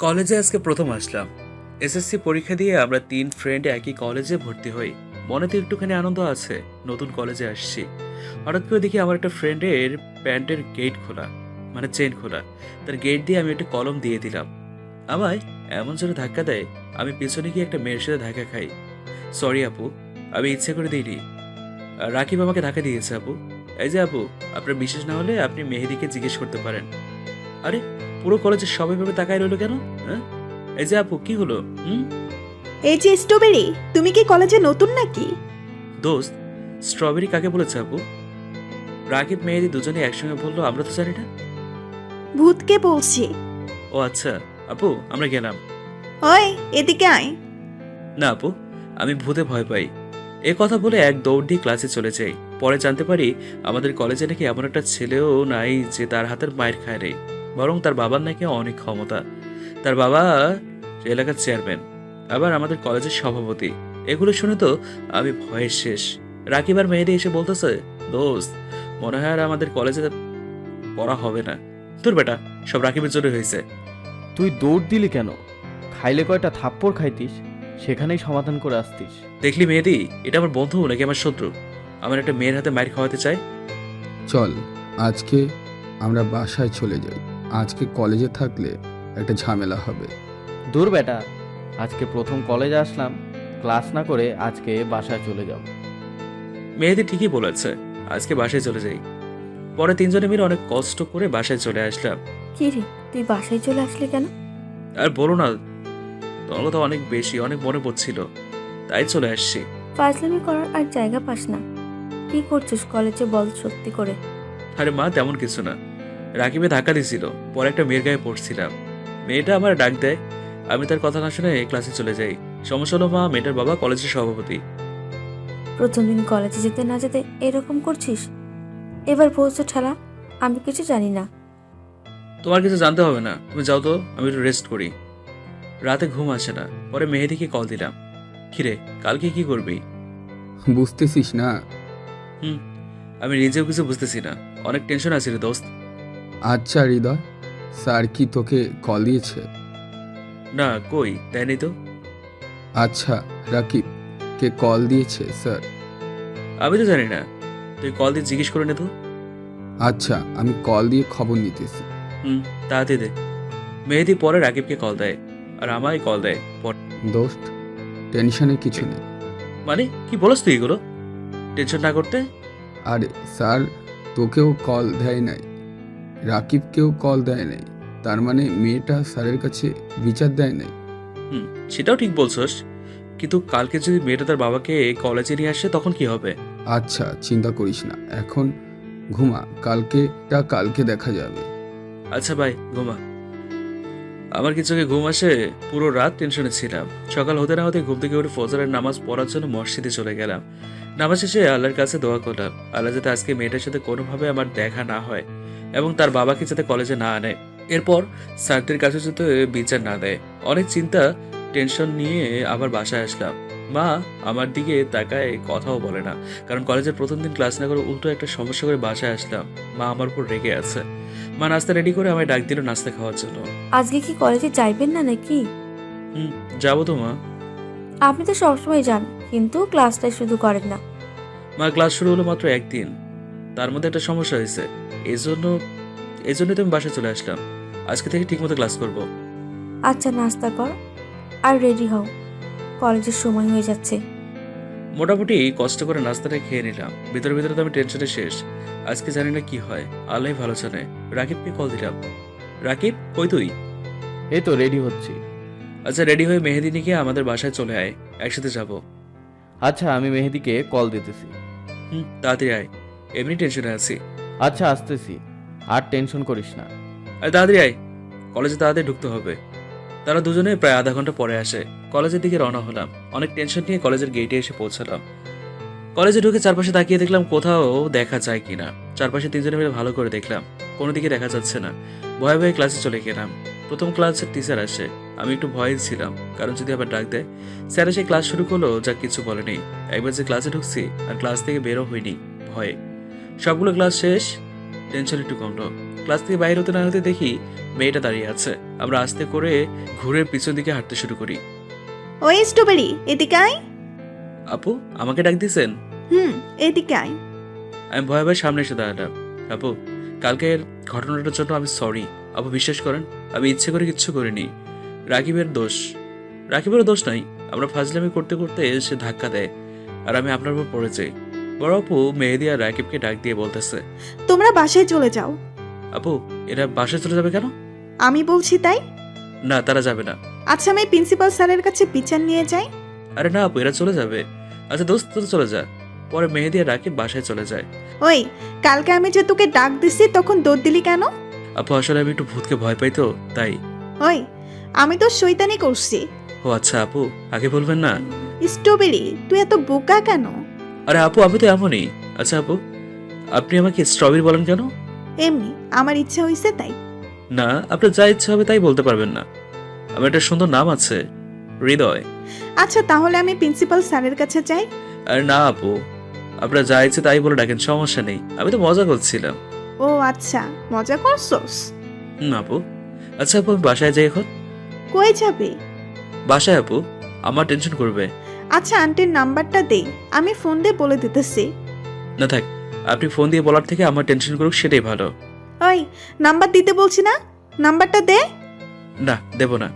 কলেজে আজকে প্রথম আসলাম। এসএসসি পরীক্ষা দিয়ে আমরা ৩ ফ্রেন্ড একই কলেজে ভর্তি হই। মনেতে একটুখানি আনন্দ আছে, নতুন কলেজে আসছি। হঠাৎ করে দেখি আমার একটা ফ্রেন্ডের প্যান্টের গেট খোলা, মানে চেইন খোলা। তার গেট দিয়ে আমি একটা কলম দিয়ে দিলাম। আমায় এমন জোরে ধাক্কা দেয়, আমি পেছনে গিয়ে একটা মেয়ের সাথে ধাক্কা খাই। সরি আপু, আমি ইচ্ছে করে দিইনি। রাকিব আমাকে ধাক্কা দিয়েছে আপু। এই যে আপু, আপনার বিশ্বাস না হলে আপনি মেহেদিকে জিজ্ঞেস করতে পারেন। আরে, পুরো কলেজের সবাই ভাবে তাকায় রইলো কেন? হ্যাঁ, এই যে আপু, কি হলো? হুম। এই যে স্ট্রবেরি, তুমি কি কলেজে নতুন নাকি? দোস্ত, স্ট্রবেরি কাকে বলেছে আপু? রাকিব মেহেদি দুজনে একসঙ্গে বললো, আমরা তো জানি না। ভূতকে বলছি। ও আচ্ছা আপু, আমরা গেলাম। ওই, এদিকে আয়। না আপু, আমি ভূতে ভয় পাই। এ কথা বলে এক দৌড় দিয়ে ক্লাসে চলে যাই। পরে জানতে পারি আমাদের কলেজে নাকি এমন একটা ছেলেও নাই যে তার হাতের মায়ের খায় রে, বরং তার বাবার নাকি অনেক ক্ষমতা। তার বাবা এলাকার চেয়ারম্যান, আবার আমাদের কলেজের সভাপতি। এগুলো শুনে তো আমি ভয়ের শেষ। রাকিব আর মেহেদি এসে বলতেছে, দোস্ত, মনে হয় আর আমাদের কলেজে পড়া হবে না। তোর বেটা, সব রাকিবের জন্য হয়েছে। তুই দৌড় দিলি কেন? খাইলে কয়টা থাপ্পড় খাইতিস, সেখানেই সমাধান করে আসতিস। দেখলি মেহেদি, এটা আমার বন্ধু নাকি আমার শত্রু? আমার একটা মেয়ের হাতে মাইর খাওয়াতে চায়। চল, আজকে আমরা বাসায় চলে যাই। আজকে কলেজে থাকলে একটা ঝামেলা হবে। দূর বেটা, আজকে প্রথম কলেজে আসলাম, ক্লাস না করে আজকে বাসায় চলে যাব। মেহেদি ঠিকই বলেছে, আজকে বাসায় চলে যাই। পরে তিনজনে মিলে অনেক কষ্ট করে বাসায় চলে আসলাম। কি রে, তুই বাসায় চলে আসলি কেন? আর বলো না, তোমার কথা অনেক বেশি, অনেক মনে পড়ছিল, তাই চলে আসছি। ফাজলামি করার আর জায়গা পাস না। কি করছিস কলেজে বল সত্যি করে? আরে মা, তেমন কিছু না। রাকিবে ধাক্কা দিছিল, পরে একটা মেয়ের গায়ে পড়ছিলাম। মেয়েটা আমার ডাক দেয়, আমি তার কথা না শুনে ক্লাসে চলে যাই। সমস্যা হলো মা, মেয়েটার বাবা কলেজের সভাপতি। প্রথম দিন কলেজে যেতে না যেতে এরকম করছিস? এবার বলছো ঠেলা, আমি কিছু জানি না। তোমার কিছু জানতে হবে না, তুমি যাও তো, আমি একটু রেস্ট করি। রাতে ঘুম আসে না। পরে মেহেদিকে কল দিলাম। কিরে, কালকে কি করবি? বুঝতেছিস না? হুম, আমি নিজেও কিছু বুঝতেছি না, অনেক টেনশন আছে রে দোস্ত। আচ্ছা হৃদয়, স্যার কি তোকে কল দিয়েছে? না, কই দেয়নি তো। আচ্ছা, রাকিব কে কল দিয়েছে স্যার? আমি তো জানি না, তুই কল দিয়ে জিজ্ঞেস করে নে তো। আচ্ছা, আমি কল দিয়ে খবর নিতেছি। হুম, তাড়াতাড়ি দে। মেহেদি পরে রাকিবকে কল দেয়, আর আমায় কল দেয় পরে। দোস্ত, টেনশনে কিছু নেই। মানে কি বলস তুই এগুলো? টেনশন না করতে। আরে স্যার তোকেও কল দেয় নাই, রাকিবকেও কল দেয় নাই, তার মানে মেয়েটা স্যারের কাছে বিচার দেয় নাই। হুম, সেটাও ঠিক বলছস, কিন্তু কালকে যদি মেয়েটা তার বাবাকে কলেজে নিয়ে আসে তখন কি হবে? আচ্ছা চিন্তা করিস না, এখন ঘুমা, কালকে দেখা যাবে। আচ্ছা ভাই, ঘুমা। আমার কিছু আগে ঘুম আসে, পুরো রাত টেনশনে ছিলাম। সকাল হতে না হতে ঘুম থেকে উঠে ফজরের নামাজ পড়ার জন্য মসজিদে চলে গেলাম। নামাজ শেষে আল্লাহর কাছে দোয়া করলাম, আল্লাহ যাতে আজকে মেয়েটার সাথে কোনোভাবে আমার দেখা না হয় এবং তার বাবাকে যাতে কলেজে না আনে। এরপর স্যারদের কাছে যাতে বিচার না দেয়। অনেক চিন্তা টেনশন নিয়ে আবার বাসায় আসলাম। মা আমার দিকে তাকায়, কথাও বলে না, কারণ কলেজের প্রথম দিন ক্লাস না করে উল্টো একটা সমস্যা করে বাসায় আসলাম। মা আমার উপর রেগে আছে। মা নাস্তা রেডি করে আমায় ডাক দিল নাস্তা খাওয়ার জন্য। আজকে কি কলেজে যাইবেন না নাকি? হুম, যাবো তো মা। আপনি তো সবসময় যান, কিন্তু ক্লাসটাই শুধু করেন না। মা, ক্লাস শুরু হলো মাত্র একদিন, তার মধ্যে একটা সমস্যা হয়েছে। এই জন্য তো আমি বাসায় চলে আসলাম। আজকে থেকে ঠিকমতো ক্লাস করব। আচ্ছা, নাস্তা কর আর রেডি হও, কলেজের সময় হয়ে যাচ্ছে। মোটামুটি কষ্ট করে নাস্তাটা খেয়ে নিলাম। ভিতরে ভিতরে তো আমি টেনশনে শেষ। আজকে জানি না কি হয়, আল্লাহ ভালো জানে। রাকিবকে কল দিলাম। রাকিব, কই তুই? এই তো রেডি হচ্ছি। আচ্ছা, রেডি হয়ে মেহেদিনীকে আমাদের বাসায় চলে আয়, একসাথে যাব। আচ্ছা, আমি মেহেদিকে কল দিতেছি। হুম, তাড়াতাড়ি আয়, এমনি টেনশনে আছি। আচ্ছা আসতেছি, আর টেনশন করিস না। আরে তাড়াতাড়ি আয়, কলেজে তাড়াতাড়ি ঢুকতে হবে। তারা দুজনে প্রায় আধা ঘন্টা পরে আসে। কলেজের দিকে রওনা হলাম। অনেক টেনশন নিয়ে কলেজের গেটে এসে পৌঁছালাম। কলেজে ঢুকে চারপাশে তাকিয়ে দেখলাম কোথাও দেখা যায় কিনা। চারপাশে তিনজনে মিলে ভালো করে দেখলাম, কোনো দিকে দেখা যাচ্ছে না। ভয়ে ভয়ে ক্লাসে চলে গেলাম। প্রথম ক্লাসের টিচার আসে। আমি একটু ভয়ে ছিলাম, কারণ যদি আবার ডাক দেয়। স্যার এসে ক্লাস শুরু করলো, যা কিছু বলেনি। একবার যে ক্লাসে ঢুকছি আর ক্লাস থেকে বেরো হয়নি ভয়ে। সবগুলো ক্লাস শেষ, টেনশন একটু কমলো। ক্লাস থেকে বাইরে হতে না হতে দেখি মেয়েটা দাঁড়িয়ে আছে। আমরা আস্তে করে ঘুরে পিছন দিকে হাঁটতে শুরু করি। ওই স্ট্রবেরি, এদিকে আয়। আপু আমাকে ডাক দিয়েছেন? এদিকে আয়। আমি ভয়ে ভয়ে সামনে এসে দাঁড়ালাম। আপু, কালকের ঘটনাটার জন্য আমি সরি। আপু বিশ্বাস করেন, আমি ইচ্ছে করে কিচ্ছু করিনি। রাকিবের দোষ। রাকিবেরও দোষ নাই। আমরা ফাজলামি করতে করতে সে ধাক্কা দেয় আর আমি আপনার উপর পড়ে যাই। বড় আপু মেহেদি আর রাকিবকে ডাক দিয়ে বলতেছে, তোমরা বাসায় চলে যাও। আপু এরা বাসায় চলে যাবে কেন? আমি বলছি তাই। না, তারা যাবে না। আচ্ছা, আমি প্রিন্সিপাল স্যারের কাছে বিচার নিয়ে যাই। আরে না আপু, এরা চলে যাবে। আচ্ছা দোস্ত, তো চলে যা। পরে মেহেদি আর রাকিব বাসায় চলে যায়। ওই, কালকে আমি যে তোকে ডাক দিছি তখন দৌড় দিলি কেন? আপু আসলে আমি একটু ভূতকে ভয় পাই তো, তাই। ওই, আমি তো শয়তানি করছি। ও আচ্ছা আপু, আগে বলবেন না। স্ট্রবেরি, তুই এত বোকা কেন? আরে আপু, আমি তো এমনই। আচ্ছা আপু, আপনি আমাকে স্ট্রবেরি বলেন কেন? এমনি আমার ইচ্ছা হইছে তাই। না, আপনার যা ইচ্ছা হবে তাই বলতে পারবেন না। আমার একটা সুন্দর নাম আছে, হৃদয়। আচ্ছা, তাহলে আমি প্রিন্সিপাল স্যারের কাছে যাই। আরে না আপু, আপনার যা ইচ্ছে তাই বলে ডাকেন, সমস্যা নেই। আমি তো মজা করছিলাম। ও আচ্ছা, মজা করছস? আপু। আচ্ছা আপু, আমি বাসায় যাই এখন। কই যাবে? বাসায় আপু, আমার টেনশন করবে। আচ্ছা, আন্টির নাম্বারটা দে, আমি ফোন দিয়ে বলে দিতেছি। না থাক, আপনি ফোন দিয়ে বলার থেকে আমার টেনশন করুক, সেটাই ভালো। ওই, নাম্বার দিতে বলছি না, নাম্বারটা দে। না, দেব না।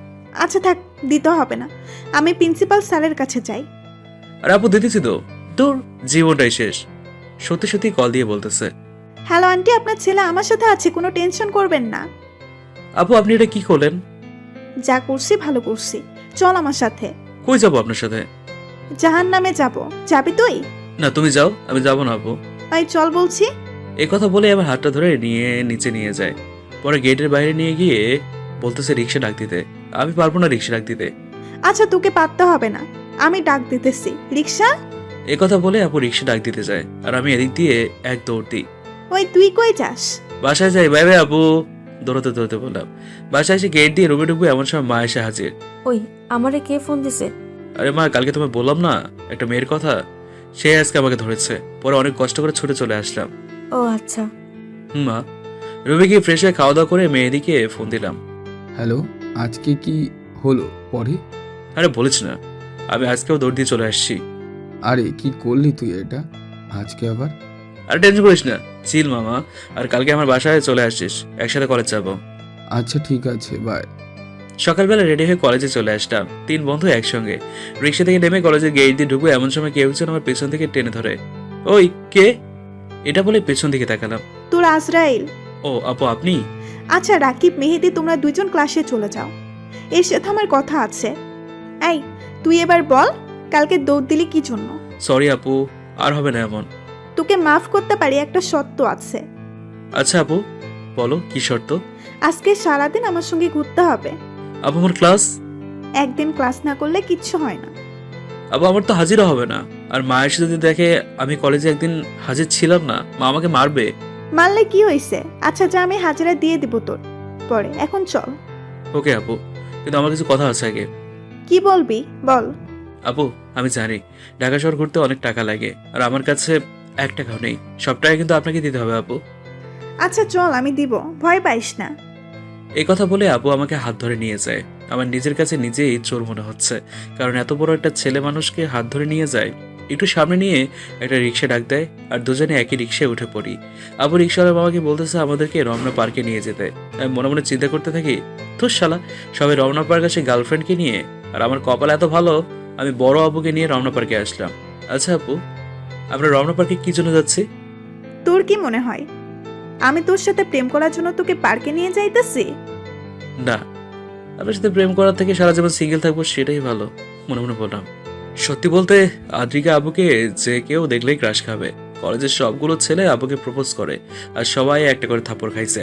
আচ্ছা থাক, দিতে হবে না, আমি প্রিন্সিপাল স্যারের কাছে যাই। আর আপু দিতেছি তো, তোর জীবনটাই শেষ। সত্যি সত্যি কল দিয়ে বলতেছে, হ্যালো আন্টি, আপনার ছেলে আমার সাথে আছে, কোনো টেনশন করবেন না। আপু আপনি এটা কি করলেন? যা করছি ভালো করছি, চল আমার সাথে। কই যাবো আপনার সাথে? জাহান নামে যাব, যাবি তুই? না তুমি যাও, আমি যাবো না আপু। ভাই চল বলছি। এই কথা বলে আমার হাতটা ধরে নিয়ে নিচে নিয়ে যায়। পরে গেটের বাইরে নিয়ে গিয়ে বলতেছে রিক্সা ডাক দিতে। আমি পারবো না রিক্সা ডাক দিতে। আচ্ছা, তোকে পাততে হবে না, আমি ডাক দিতেছি। রিক্সা। এই কথা বলে আপু রিক্সা ডাক দিতে যায় আর আমি এদিক দিয়ে এক দৌড় দিই। ওই, তুই কই যাস? বাসায় যাই, বাই বাই আপু। দৌড়তে দৌড়তে বললাম। বাসায় এসে গেট দিয়ে রুমে ঢুকবো, এমন সময় মা এসে হাজির। ওই, আমারে কে ফোন দিছে? আরে মা, কালকে তোমায় বললাম না একটা মেয়ের কথা, সে আজকে আমাকে ধরেছে। পরে অনেক কষ্ট করে ছুটে চলে আসলাম। ও আচ্ছা। মা, রুমে গিয়ে ফ্রেশ হয়ে খাওয়া দাওয়া করে মেয়েদিকে ফোন দিলাম। হ্যালো, আজকে কি হলো পরে? আরে বলিস না, আমি আজকেও দৌড় দিয়ে চলে আসছি। আরে কি করলি তুই এটা আজকে আবার? আর টেনশন করিস না, চিল মামা। আর কালকে আমার বাসায় চলে আসছিস, একসাথে কলেজ যাবো। আচ্ছা ঠিক আছে, বাই। সকালবেলা রেডি হয়ে কলেজে চলে আসলাম, 3 বন্ধু একসঙ্গে। রিক্সা থেকে নেমে কলেজের গেট দিয়ে ঢুকবো, এমন সময় কেউ একজন আমার পেছন থেকে টেনে ধরে। ওই কে? এটা বলে পেছন দিকে তাকালাম। তোর আজরাইল। ও আপু, আপনি? আচ্ছা রাকিব, মেহেদি, তোমরা দুজন ক্লাসে চলে যাও, এর সাথে আমার কথা আছে। এই, তুই এবার বল, কালকে দৌড় দিলি কি জন্য? সরি আপু, আর হবে না এমন। তোকে মাফ করতে পারি, একটা শর্ত আছে। আচ্ছা আপু, বলো কি শর্ত? আজকে সারাদিন আমার সঙ্গে ঘুরতে হবে। আপু আমার ক্লাস। একদিন ক্লাস না করলে কিচ্ছু হয় না। আপু আমার তো হাজিরা হবে না। আর মা এসে যদি দেখে আমি কলেজে একদিন হাজির ছিলাম না, মা আমাকে মারবে। মানলে কি হয়েছে? আচ্ছা যা, আমি হাজিরা দিয়ে দিব তোর পরে, এখন চল। ওকে আপু, কিন্তু আমার কিছু কথা আছে আগে। কি বলবি বল। আপু আমি জানি ঢাকা শহর ঘুরতে অনেক টাকা লাগে, আর আমার কাছে 1 টাকাও নেই। সব টাকা কিন্তু আপনাকে দিতে হবে আপু। আচ্ছা চল, আমি দিব, ভয় পাইস না। এই কথা বলে আপু আমাকে হাত ধরে নিয়ে যায়। আমার নিজের কাছে নিজেই চোর মনে হচ্ছে, কারণ এত বড় একটা ছেলে মানুষকে হাত ধরে নিয়ে যায়। একটু সামনে নিয়ে একটা রিক্সা ডাক দেয় আর দুজনে একই রিক্সায় উঠে পড়ি। আপু রিক্সাওয়ালা বাবাকে বলতেছে আমাদেরকে রমনা পার্কে নিয়ে যেতে। আমি মনে মনে চিন্তা করতে থাকি, তোর শালা সবাই রমনা পার্ক আসে গার্লফ্রেন্ডকে নিয়ে, আর আমার কপাল এত ভালো আমি বড় আপুকে নিয়ে রমনা পার্কে আসলাম। আচ্ছা আপু, আমরা রমনা পার্কে কি জন্য যাচ্ছি? তোর কি মনে হয় আমি তোর সাথে প্রেম করার জন্য তোকে পার্কে নিয়ে যাইতেছি? না, আপনার সাথে প্রেম করার থেকে সারা জীবন সিঙ্গেল থাকবো সেটাই ভালো, মনে মনে বললাম। সত্যি বলতে আদ্রিকা আবুকে যে কেউ দেখলেই ক্রাশ খাবে। কলেজের সবগুলো ছেলে আবুকে প্রপোজ করে আর সবাই একটা করে থাপ্পড় খাইছে।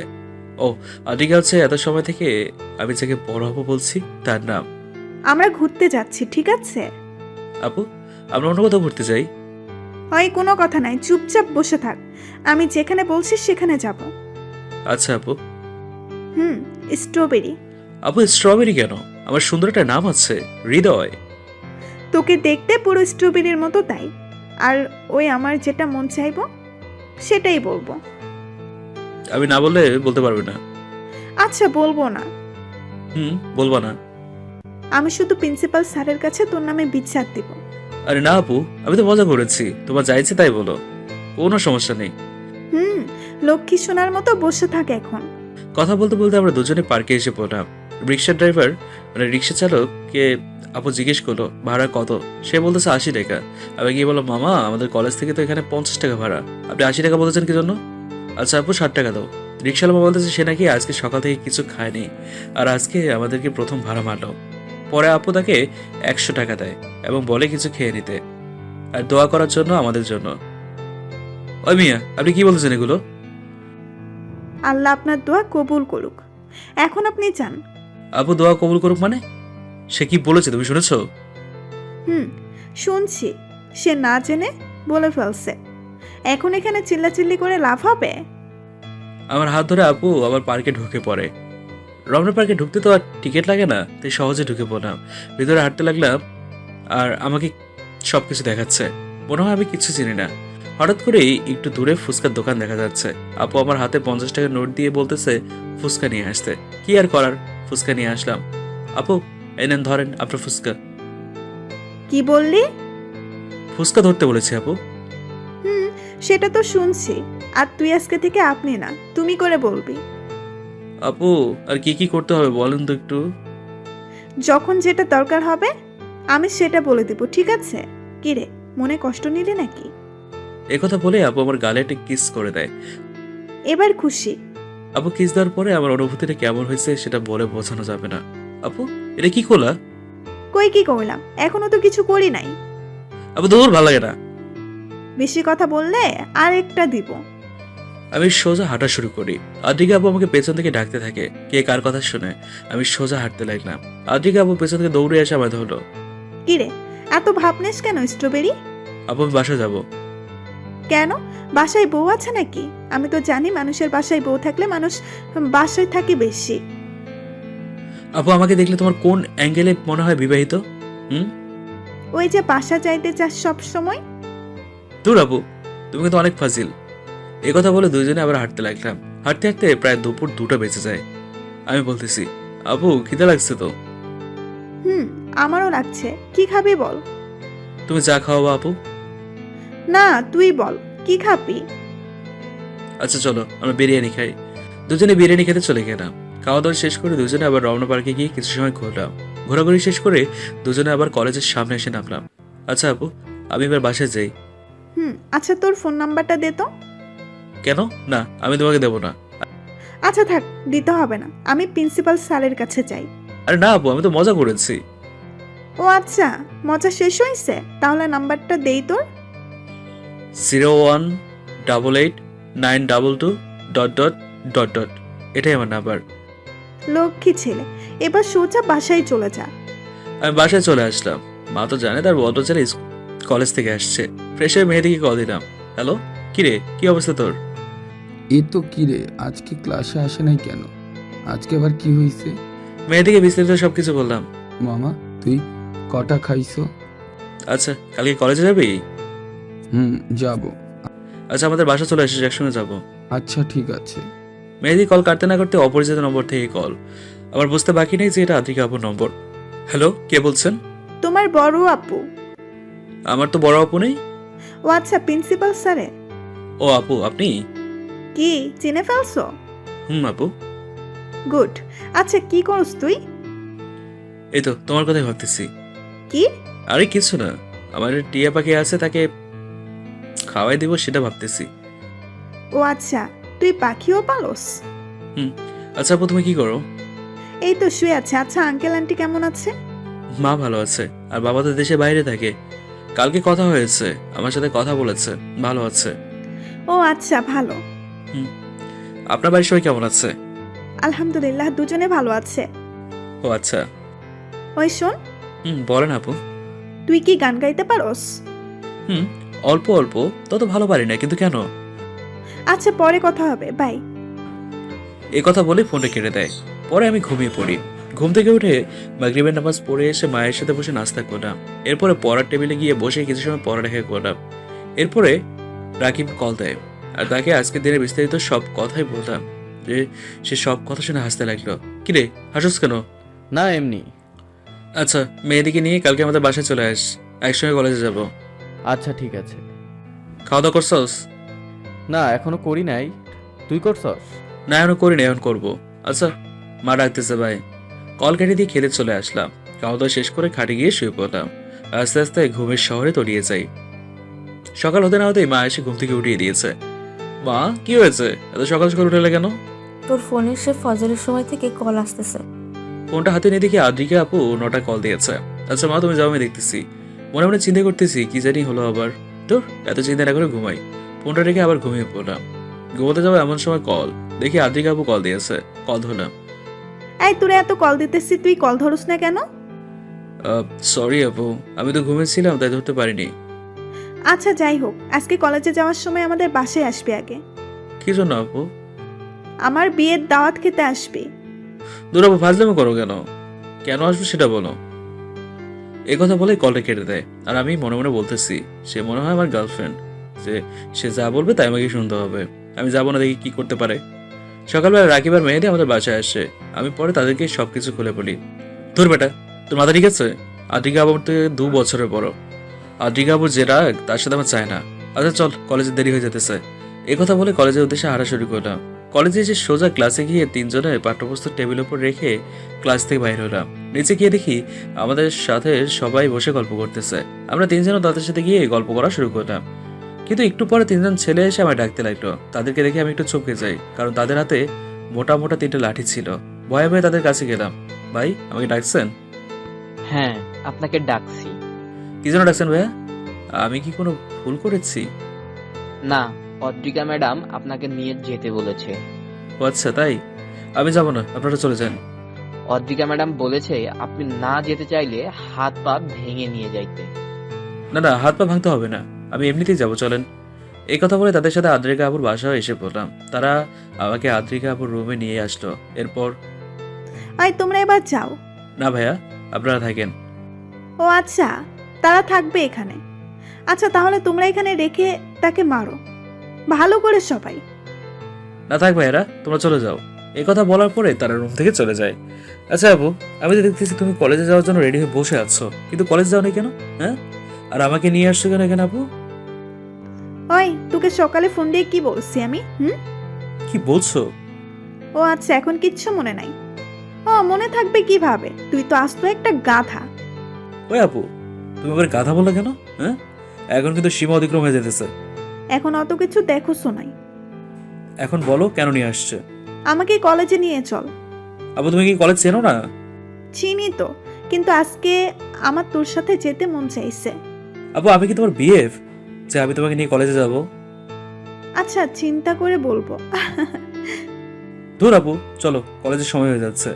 ও, আদ্রিকা হচ্ছে এত সময় থেকে আমি যাকে বড় হবো বলছি তার নাম। আমরা ঘুরতে যাচ্ছি, ঠিক আছে? আপু আমরা অন্য কোথাও ঘুরতে যাই। হয় কোনো কথা নাই, চুপচাপ বসে থাক, আমি যেখানে বলছি সেখানে যাব। আচ্ছা আপু। স্ট্রবেরি। আপু স্ট্রবেরি কেন? আমার সুন্দর একটা নাম আছে, হৃদয়। তোকে দেখতে পুরো স্ট্রবেরির মতো, তাই। আর ওই আমার যেটা মন চাইবো সেটাই বলবো। আমি না বললে বলতে পারবে না। আচ্ছা বলবো না। বলবো না? আমি শুধু প্রিন্সিপাল স্যারের কাছে তোর নামে বিচার দিব। আরে না আপু, আমি তো মজা করেছি, তোমার যা ইচ্ছে তাই বলো, কোনো সমস্যা নেই। লক্ষ্মী সোনার মতো বসে থাক এখন। কথা বলতে বলতে আমরা দুজনে পার্কে এসে পড়লাম। রিক্সা ড্রাইভার মানে রিক্সা চালককে আপু জিজ্ঞেস করলো ভাড়া কত। সে বলতেছে 80 টাকা। আমি গিয়ে বললাম মামা আমাদের কলেজ থেকে তো এখানে 50 টাকা ভাড়া, আপনি 80 টাকা বলতেছেন কি জন্য? আচ্ছা আপু 60 টাকা দাও। রিক্সাওয়ালা বলতেছে সে নাকি আজকে সকাল থেকে কিছু খায়নি, আর আজকে আমাদেরকে প্রথম ভাড়া মারলো। পরে আপু তাকে 100 টাকা দেয় এবং বলে কিছু খেয়ে নিতে আর দোয়া করার জন্য আমাদের জন্য। ওই মিয়া, আপনি কি বলতেছেন এগুলো? আল্লাহ আপনার দোয়া কবুল করুক। এখন আপনি যান। আপু দোয়া কবুল করুক মানে? সে কি বলেছে তুমি শুনেছো? শুনছি। সে না জেনে বলে ফেলছে। এখন এখানে চিল্লাচিল্লি করে লাভ হবে? আমার হাত ধরে আপু আবার পার্কে ঢুকে পড়ে। রমনা পার্কে ঢুকতে তো আর টিকিট লাগে না, তাই সহজে ঢুকে পড়লাম। ভিতরে হাঁটতে লাগলাম আর আমাকে সবকিছু দেখাচ্ছে, মনে হয় আমি কিছু চিনি না। হঠাৎ করেই একটু দূরে ফুচকার দোকান দেখা যাচ্ছে। আপু আমার হাতে 50 টাকা নোট দিয়ে বলতেছে ফুচকা নিয়ে আসতে। কি আর করার, ফুচকা নিয়ে আসলাম। আপু এই নেন ধরেন আপনার ফুচকা। কি বললি? ফুচকা ধরতে বলেছি আপু। সেটা তো শুনছি। আর তুই আজকে থেকে আপনি না, তুমি করে বলবি। আপু আর কি কি করতে হবে বলেন তো একটু। যখন যেটা দরকার হবে আমি সেটা বলে দেব, ঠিক আছে? কিরে, মনে কষ্ট নিলে নাকি? একথা বলে আপু আমার গালে একটা কিস করে দেয়। এবার খুশি? আপু কিস দেওয়ার পরে আমার অনুভূতিটা কেমন হয়েছে সেটা বলে বোঝানো যাবে না। আপু এটা কি করলা? কই কি করলাম? এখনো তো কিছু করি নাই। আপু দৌড় ভালো লাগে না। বেশি কথা বললে আর একটা দিব। আমি সোজা হাঁটা শুরু করি। আদ্রিকা আপু আমাকে পেছন থেকে ডাকতে থাকে, কে কার কথা শুনে। আমি সোজা হাঁটতে লাগলাম। আদ্রিকা আপু পেছন থেকে দৌড়ে এসে আমায় ধরলো। কিরে, এত ভাবনিস কেন স্ট্রবেরি? আপু আমি বাসায় যাবো। কেন? বাসায় বউ আছে নাকি? আমি তো জানি মানুষের বাসায় বউ থাকলে মানুষ বাসায় থাকে বেশি। আপু আমাকে দেখলে তোমার কোন অ্যাঙ্গেলে মনে হয় বিবাহিত? ওই যে বাসা যাইতে চাস সব সময়। দূর আপু, তুমি কিন্তু অনেক ফাজিল। এ কথা বলে দুইজনে আবার হাঁটতে লাগলাম। হাঁটতে হাঁটতে প্রায় দুপুর 2টা বেজে যায়। আমি বলতেছি আপু খিদে লাগছে তো। আমারও লাগছে। কি খাবি বল? তুমি চা খাওয়াবো আপু? না, তুই বল কি খাবি? আচ্ছা চলো আমরা বিরিয়ানি খাই। দুজনে বিরিয়ানি খেতে চলে গেলাম। খাওয়া দাওয়া শেষ করে দুজনে আবার রমনা পার্কে গিয়ে কিছু সময় ঘুরলাম। ঘোরাঘুরি শেষ করে দুজনে আবার কলেজের সামনে এসে নামলাম। আচ্ছা আপু আমি এবার বাসায় যাই। আচ্ছা তোর ফোন নাম্বারটা দে তো। কেন? না আমি তোমাকে দেবো না। আচ্ছা থাক, দিতে হবে না। আমি প্রিন্সিপাল স্যারের কাছে যাই। আরে না আপু আমি তো মজা করেছি। ও আচ্ছা, মজা শেষ হয়েছে? তাহলে নাম্বারটা দেই তোর। 018889222... এটাই আমার নাম্বার। লক্ষ্মী ছেলে, এবার সোজা বাসায় চলে যা। আমি বাসায় চলে আসলাম। মা তো জানে তার বড় ছেলে কলেজ থেকে আসছে। ফ্রেশ হয়ে মেহেদিকে কল দিলাম। হ্যালো, কিরে কি অবস্থা তোর? এ তো কি রে, আজকে ক্লাসে আসে নাই কেন? আজকে আবার কি হয়েছে? মেহেদিকে বিস্তারিত সবকিছু বললাম। মামা তুই কটা খাইছো? আচ্ছা কালকে কলেজে যাবি? যাব। আচ্ছা আমাদের বাসা চলে আসিস, একসঙ্গে যাবো। আচ্ছা ঠিক আছে। মেহেদি কল কাটতে না করতে অপরিচিত নম্বর থেকে কল। আমার বুঝতে বাকি নেই যে এটা আদ্রিকা আপুর নম্বর। হ্যালো, কে বলছেন? তোমার বড় আপু। আমার তো বড় আপু নেই। ও আচ্ছা, প্রিন্সিপাল স্যারে। ও আপু আপনি? কি চিনে ফেলছো? আপু। গুড। আচ্ছা কি করস তুই? এই তো তোমার কথাই ভাবতেছি। কি? আরে কিছু না, আমার টিয়া পাখি আছে তাকে খাওয়াই দিব সেটা ভাবতেছি। ও আচ্ছা, তুই পাখিও পালস? আচ্ছা আপু তুমি কি করো? এই তো শুয়ে আছে। আচ্ছা আঙ্কেল আন্টি কেমন আছে? মা ভালো আছে, আর বাবা তো দেশে বাইরে থাকে। কালকে কথা হয়েছে, আমার সাথে কথা বলেছে, ভালো আছে। ও আচ্ছা, ভালো। আপনার বাড়ির সবাই কেমন আছে? আলহামদুলিল্লাহ, দুজনে ভালো আছে। ও আচ্ছা। ওই শোন, বলেন আপু। তুই কি গান গাইতে পারোস? অল্প অল্প, তত ভালো পারি না, কিন্তু কেন? আচ্ছা পরে কথা হবে, বাই। এ কথা বলে ফোনটা কেটে দেয়। পরে আমি ঘুমিয়ে পড়ি। ঘুম থেকে উঠে মাগরিবের নামাজ পড়ে এসে মায়ের সাথে বসে নাস্তা করলাম। এরপরে পড়ার টেবিলে গিয়ে বসে কিছু সময় পড়ালেখা করলাম। এরপরে রাকিব কল দেয় আর তাকে আজকের দিনে বিস্তারিত সব কথাই বললাম। যে সে সব কথা শুনে হাসতে লাগলো। কিরে হাসুস কেন? না এমনি। আচ্ছা, মেয়েদিকে নিয়ে কালকে আমাদের বাসায় চলে আস, একসঙ্গে কলেজে যাব। আচ্ছা ঠিক আছে। খাওয়া দাওয়া করছস? না এখনো করি নাই, তুই করছস? না এখনো করিনি, এখন করবো। আচ্ছা, মা ডাকতেছে ভাই। কল কেটে দিয়ে খেতে চলে আসলাম। খাওয়া দাওয়া শেষ করে খাটে গিয়ে শুয়ে পড়লাম। আস্তে আস্তে ঘুমের শহরে তলিয়ে যাই। সকাল হতে না হতেই মা এসে ঘুম থেকে উঠিয়ে দিয়েছে। মা, কি হয়েছে? এত সকাল সকাল উঠে কেন? তোর ফোনে সে ফজরের সময় থেকে কল আসতেছে। ফোনটা হাতে নিয়ে দেখি আদ্রিকা আপু 9টায় কল দিয়েছে। আচ্ছা মা, তুমি যাও, আমি দেখতেছি। মনে মনে চিন্তা করতেছি কি জানি হলো আবার। তোর এত চিন্তা না করে ঘুমাই। ফোনটা রেখে আবার ঘুমিয়ে পড়লাম। ঘুমোতে যাবো এমন সময় কল, দেখি আদ্রিকা আপু কল দিয়েছে। কল ধরলাম। এই তোরে এত কল দিতেছি, তুই কল ধরস না কেন? সরি আপু, আমি তো ঘুমিয়েছিলাম তাই ধরতে পারিনি। আচ্ছা যাই হোক, আজকে কলেজে যাওয়ার সময় আমাদের বাসায় আসবি আগে। কি জন্য আপু? আমার বিয়ের দাওয়াত খেতে আসবি। দূর আপু, ফাজলামি করো কেন? কেন আসবো সেটা বলো। এই কথা বলে কলটা কেটে দেয়। আর আমি মনে মনে বলতেছি, সে মনে হয় আমার গার্লফ্রেন্ড, যে সে যা বলবে তাই আমাকে শুনতে হবে। আমি যাবো না, দেখি কি করতে পারে। সকালবেলা রাকিব আর মেহেদি আমাদের বাসায় আসে। আমি পরে তাদেরকে সবকিছু খুলে বলি। তোর বেটা, তোর মাথা ঠিক আছে? আদ্রিকা আবুর থেকে 2 বছরের বড়। আদ্রিকা আবুর যে রাগ তার সাথে আমার চায় না। আচ্ছা চল, কলেজে দেরি হয়ে যেতেছে। এই কথা বলে কলেজের উদ্দেশ্যে হাঁটা শুরু করলাম। কলেজে এসে সোজা ক্লাসে গিয়ে 3 জনে পাঠ্যপুস্তক টেবিলের উপর রেখে ক্লাস থেকে বাইরে হলাম। নিচে গিয়ে দেখি আমাদের সাথে সবাই বসে গল্প করতেছে। আমরা 3 জনও তাদের সাথে গিয়ে গল্প করা শুরু করলাম। কিন্তু একটু পরে 3 জন ছেলে এসে আমায় ডাকতে লাগলো। তাদেরকে দেখে আমি একটু চমকে যাই, কারণ তাদের হাতে মোটা মোটা 3টা লাঠি ছিল। ভয়ে ভয়ে তাদের কাছে গেলাম। ভাই, আমাকে ডাকছেন? হ্যাঁ, আপনাকে ডাকছি। কি জন্য ডাকছেন ভাইয়া? আমি কি কোনো ভুল করেছি? না, অদ্রিকা ম্যাডাম আপনাকে নিয়ে যেতে বলেছে। ও আচ্ছা, তাই? আমি যাব না, আপনারা চলে যান। অদ্রিকা ম্যাডাম বলেছে আপনি না যেতে চাইলে হাত পা ভেঙে নিয়ে যাইতে। না না, হাত পা ভাঙতে হবে না, আমি এমনিতেই যাবো, চলেন। এই কথা বলে তাদের সাথে আদ্রিকা আপুর বাসায় এসে পড়লাম। তারা আমাকে আদ্রিকা আপুর রুমে নিয়ে আসলো। এরপর আয় তোমরা এবার যাও। না ভাইয়া, আপনারা থাকেন। ও আচ্ছা, তারা থাকবে এখানে। আচ্ছা তাহলে তোমরা এখানে রেখে তাকে মারো ভালো করে সবাই। না থাক ভাইয়ারা, তোমরা চলে যাও। এই কথা বলার পরে তারা রুম থেকে চলে যায়। আচ্ছা আপু, আমি তো দেখতেছি তুমি কলেজে যাওয়ার জন্য রেডি হয়ে বসে আছো, কিন্তু কলেজ যাও না কেন? হ্যাঁ, আর আমাকে নিয়ে আসছো কেন এখানে আপু? ওই তোকে সকালে ফোন দিয়ে কি বলছি আমি? কি বলছো? ও আচ্ছা, এখন কিচ্ছু মনে নাই? ও মনে থাকবে কিভাবে, তুই তো আস্ত একটা গাধা। ওই আপু, তুমি আবার গাধা বললে কেন? হ্যাঁ, এখন কিন্তু সীমা অতিক্রম হয়ে যেতেছে। এখন অত কিছু দেখো শোনাই, এখন বলো কেন নিয়ে আসছে? আমাকে কলেজে নিয়ে চল। আপু তুমি কি কলেজ চেনো না? চিনি তো, কিন্তু আজকে আমার তোর সাথে যেতে মন চাইছে। আপু আমি কি তোমার বিএফ যে আমি তোমাকে নিয়ে কলেজে যাব? আচ্ছা চিন্তা করে বলবো। ধুর আপু, চলো, কলেজের সময় হয়ে যাচ্ছে।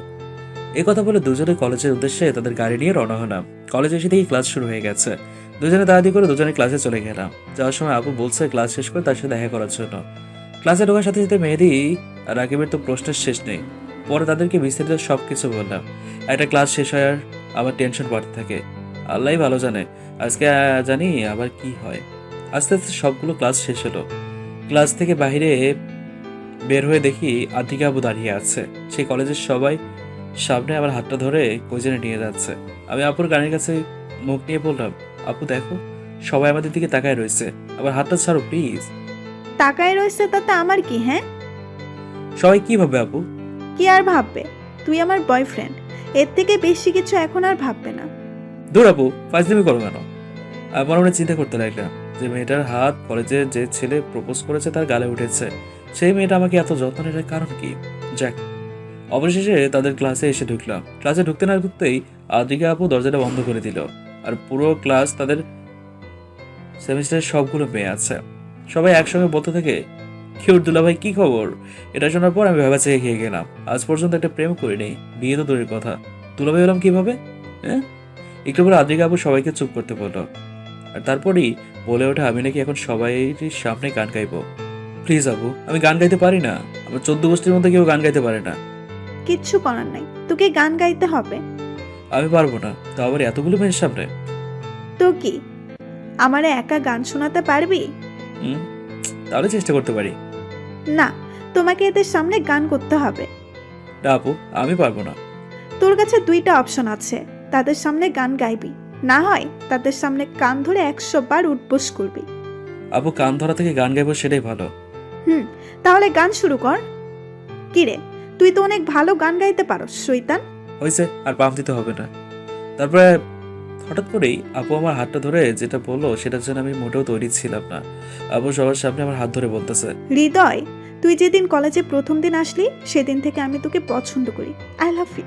এই কথা বলে দুজনে কলেজের উদ্দেশ্যে তাদের গাড়ি নিয়ে রওনা হলাম। কলেজে এসে দেখি ক্লাস শুরু হয়ে গেছে। দুজনে তাড়াতাড়ি করে দুজনে ক্লাসে চলে গেলাম। যাওয়ার সময় আপু বলছে ক্লাস শেষ করে তার সাথে দেখা করার জন্য। ক্লাসে ঢোকার সাথে সাথে মেহেদি আর রাকিবের তো প্রশ্নের শেষ নেই। পরে তাদেরকে বিস্তারিত সব কিছু বললাম। একটা ক্লাস শেষ হয় আর আমার টেনশন বাড়তে থাকে। আল্লাহই ভালো জানে আজকে জানি আবার কি হয়। আস্তে আস্তে সবগুলো ক্লাস শেষ হলো। ক্লাস থেকে বাইরে বের হয়ে দেখি আদ্রিকা আপু দাঁড়িয়ে আছে। সেই কলেজের সবাই সামনে আমার হাতটা ধরে কোজেনে নিয়ে যাচ্ছে। আমি আপুর গানের কাছে মুখ নিয়ে বললাম, আপু দেখো, সবাই আমাদের দিকে তাকায় রয়েছে, আবার হাতটা ছাড়ো প্লিজ। তাকায় রয়েছে তাতে আমার কি? হ্যাঁ, সবাই কি ভাববে আপু? কি আর ভাববে, তুই আমার বয়ফ্রেন্ড, এর থেকে বেশি কিছু এখন আর ভাববে না। দূর আপু, ফাজলামি করো কেন? আমি মনে মনে চিন্তা করতে লাগলাম যে মেয়েটার হাত কলেজে যে ছেলে প্রপোজ করেছে তার গালে উঠেছে। সেই মেয়েটা আমাকে এত যত্ন নেওয়ার কারণ কি? যাক, অবশেষে তাদের ক্লাসে এসে ঢুকলাম। ক্লাসে ঢুকতে না ঢুকতেই আদ্রিকা আপু দরজাটা বন্ধ করে দিল। আর পুরো ক্লাস তাদের সেমিস্টারের সবগুলো মেয়ে আছে। সবাই একসঙ্গে বলতে থাকে, কিউট দুলাভাই কি খবর? এটা শোনার পর আমি ভাবা চেয়ে খেয়ে গেলাম। আজ পর্যন্ত একটা প্রেম করিনি, বিয়ে তো দূরের কথা, দুলাভাই হলাম কিভাবে? হ্যাঁ, একটু পরে আদ্রিকা আপু সবাইকে চুপ করতে বলল। আর তারপরেই বলে ওঠে আমি নাকি এখন সবাই সামনে গান গাইবো। প্লিজ আপু, আমি গান গাইতে পারি না। আমার 14 গোষ্ঠীর মধ্যে কেউ গান গাইতে পারে না। কিচ্ছু করার নাই, তোকে গান গাইতে হবে। আমি পারবো না, তাও আবার এতগুলো মেয়ের সামনে। তো কি আমারে একা গান শোনাতে পারবি? হুম, তাহলে চেষ্টা করতে পারি। না, তোমাকে এদের সামনে গান করতে হবে। না আপু, আমি পারবো না। তোর কাছে দুইটা অপশন আছে, তাদের সামনে গান গাইবি, না হয় তাদের সামনে কান ধরে 100 বার উঠবোস করবি। আপু, কান ধরা থেকে গান গাইবো সেটাই ভালো। তাহলে গান শুরু কর। কিরে, তুই তো অনেক ভালো গান গাইতে পারস শৈতান। হয়েছে, আর পাম্প দিতে হবে না। তারপরে হঠাৎ করেই আপু আমার হাতটা ধরে যেটা বললো সেটার জন্য আমি মোটেও তৈরি ছিলাম না। আপু সবার সামনে আমার হাত ধরে বলতেছে, হৃদয়, তুই যেদিন কলেজে প্রথম দিন আসলি সেদিন থেকে আমি তোকে পছন্দ করি। I love you.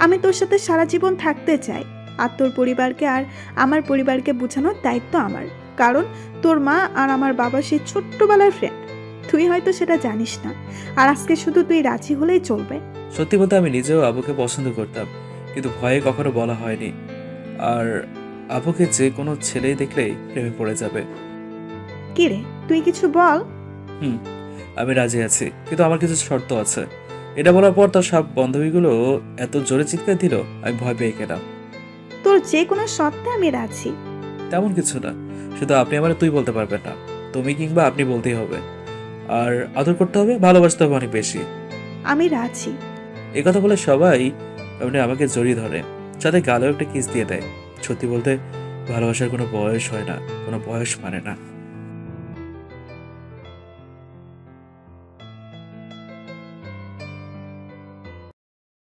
আমি তোর সাথে সারা জীবন থাকতে চাই। আর তোর পরিবারকে আর আমার পরিবারকে বোঝানোর দায়িত্ব আমার, কারণ তোর মা আর আমার বাবা সেই ছোট্টবেলার ফ্রেন্ড। তুই হয়তো সেটা জানিস না, আর আজকে শুধু তুই রাজি হলেই চলবে। সত্যি বলতে আমি নিজেও আবুকে পছন্দ করতাম, কিন্তু ভয়ে কখনো বলা হয়নি। আর আবুকে যে কোনো ছেলেই দেখলেই প্রেমে পড়ে যাবে। কিরে, তুই কিছু বল। আমি রাজি আছি, কিন্তু আমার কিছু শর্ত আছে। এটা বলার পর তার সব বান্ধবীগুলো এত জোরে চিৎকার দিল, আমি ভয় পেয়ে গেলাম। তোর যে কোনো শর্তে আমি রাজি। তেমন কিছু না, শুধু আপনি আমার তুই বলতে পারবেন না, তুমি কিংবা আপনি বলতেই হবে। আর আদর করতে হবে, ভালোবাসতে হবে অনেক বেশি। আমি রাজি। এই কথা বলে সবাই আমাকে জড়িয়ে ধরে, সাথে গালেও একটা কিস দিয়ে দেয়। সত্যি বলতে ভালোবাসার কোনো বয়স হয় না, কোনো বয়স মানে না।